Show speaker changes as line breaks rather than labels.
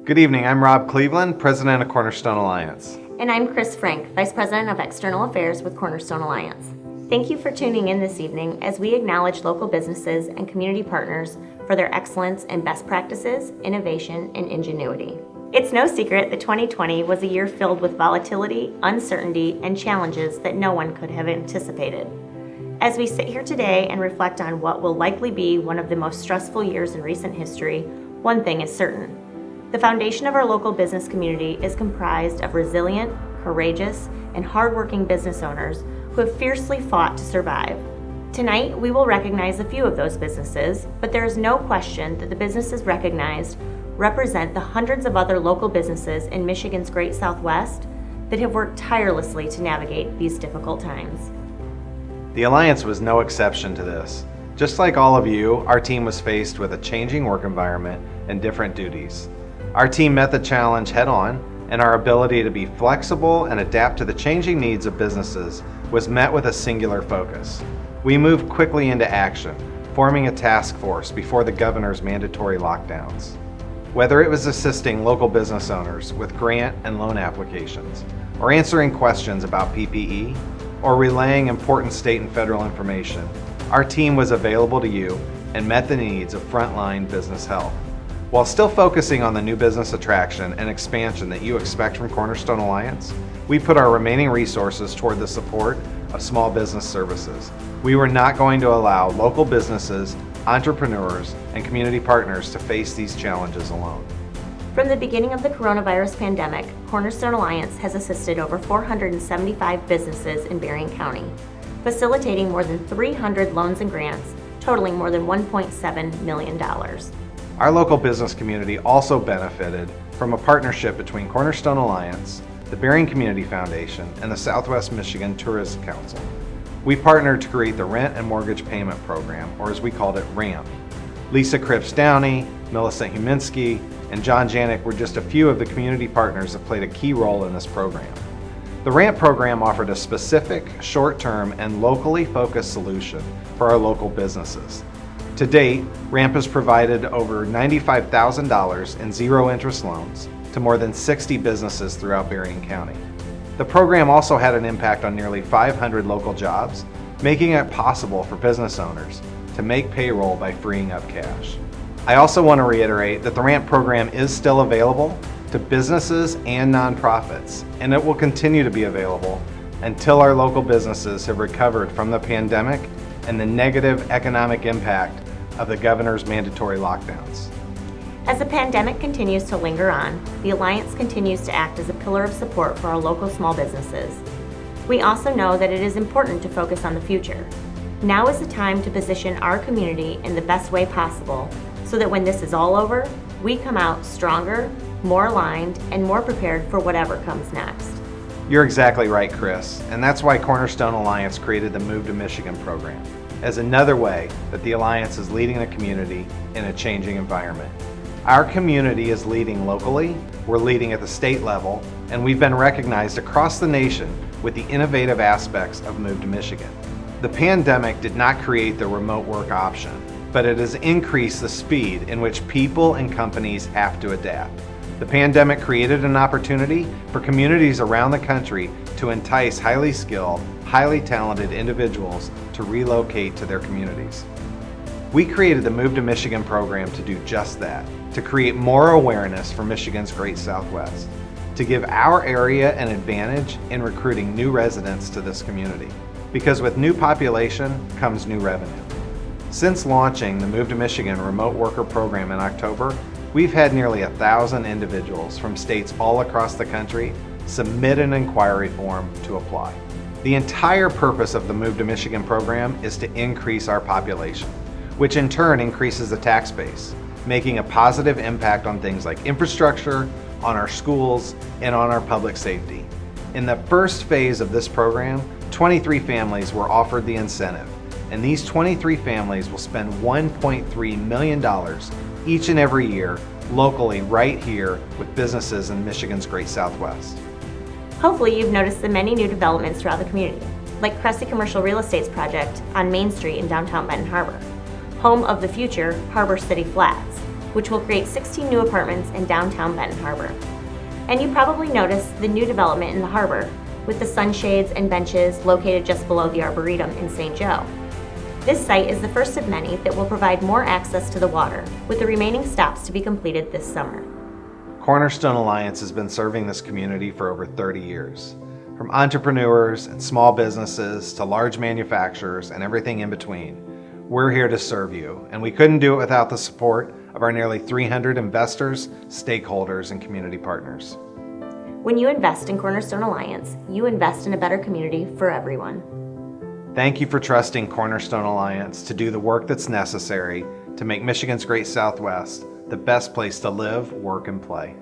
Good evening, I'm Rob Cleveland, President of Cornerstone Alliance.
And I'm Chris Frank, Vice President of External Affairs with Cornerstone Alliance. Thank you for tuning in this evening as we acknowledge local businesses and community partners for their excellence in best practices, innovation, and ingenuity. It's no secret that 2020 was a year filled with volatility, uncertainty, and challenges that no one could have anticipated. As we sit here today and reflect on what will likely be one of the most stressful years in recent history, one thing is certain. The foundation of our local business community is comprised of resilient, courageous, and hardworking business owners who have fiercely fought to survive. Tonight, we will recognize a few of those businesses, but there is no question that the businesses recognized represent the hundreds of other local businesses in Michigan's Great Southwest that have worked tirelessly to navigate these difficult times.
The Alliance was no exception to this. Just like all of you, our team was faced with a changing work environment and different duties. Our team met the challenge head on, and our ability to be flexible and adapt to the changing needs of businesses was met with a singular focus. We moved quickly into action, forming a task force before the governor's mandatory lockdowns. Whether it was assisting local business owners with grant and loan applications, or answering questions about PPE, or relaying important state and federal information, our team was available to you and met the needs of frontline business health. While still focusing on the new business attraction and expansion that you expect from Cornerstone Alliance, we put our remaining resources toward the support of small business services. We were not going to allow local businesses, entrepreneurs, and community partners to face these challenges alone.
From the beginning of the coronavirus pandemic, Cornerstone Alliance has assisted over 475 businesses in Berrien County, facilitating more than 300 loans and grants, totaling more than $1.7 million.
Our local business community also benefited from a partnership between Cornerstone Alliance, the Berrien Community Foundation, and the Southwest Michigan Tourism Council. We partnered to create the Rent and Mortgage Payment Program, or as we called it, RAMP. Lisa Cripps Downey, Millicent Huminski, and John Janik were just a few of the community partners that played a key role in this program. The RAMP program offered a specific, short-term, and locally focused solution for our local businesses. To date, RAMP has provided over $95,000 in zero-interest loans to more than 60 businesses throughout Berrien County. The program also had an impact on nearly 500 local jobs, making it possible for business owners to make payroll by freeing up cash. I also want to reiterate that the RAMP program is still available to businesses and nonprofits, and it will continue to be available until our local businesses have recovered from the pandemic and the negative economic impact of the governor's mandatory lockdowns.
As the pandemic continues to linger on, the Alliance continues to act as a pillar of support for our local small businesses. We also know that it is important to focus on the future. Now is the time to position our community in the best way possible so that when this is all over, we come out stronger, more aligned, and more prepared for whatever comes next.
You're exactly right, Chris, and that's why Cornerstone Alliance created the Move to Michigan program as another way that the Alliance is leading the community in a changing environment. Our community is leading locally, we're leading at the state level, and we've been recognized across the nation with the innovative aspects of Move to Michigan. The pandemic did not create the remote work option, but it has increased the speed in which people and companies have to adapt. The pandemic created an opportunity for communities around the country to entice highly skilled, highly talented individuals to relocate to their communities. We created the Move to Michigan program to do just that, to create more awareness for Michigan's Great Southwest, to give our area an advantage in recruiting new residents to this community. Because with new population comes new revenue. Since launching the Move to Michigan remote worker program in October, we've had nearly 1,000 individuals from states all across the country submit an inquiry form to apply. The entire purpose of the Move to Michigan program is to increase our population, which in turn increases the tax base, making a positive impact on things like infrastructure, on our schools, and on our public safety. In the first phase of this program, 23 families were offered the incentive, and these 23 families will spend $1.3 million each and every year locally right here with businesses in Michigan's Great Southwest.
Hopefully you've noticed the many new developments throughout the community, like Cressy Commercial Real Estate's project on Main Street in downtown Benton Harbor, home of the future Harbor City Flats, which will create 16 new apartments in downtown Benton Harbor. And you probably noticed the new development in the harbor, with the sunshades and benches located just below the Arboretum in St. Joe. This site is the first of many that will provide more access to the water, with the remaining stops to be completed this summer.
Cornerstone Alliance has been serving this community for over 30 years. From entrepreneurs and small businesses to large manufacturers and everything in between, we're here to serve you, and we couldn't do it without the support of our nearly 300 investors, stakeholders, and community partners.
When you invest in Cornerstone Alliance, you invest in a better community for everyone.
Thank you for trusting Cornerstone Alliance to do the work that's necessary to make Michigan's Great Southwest the best place to live, work, and play.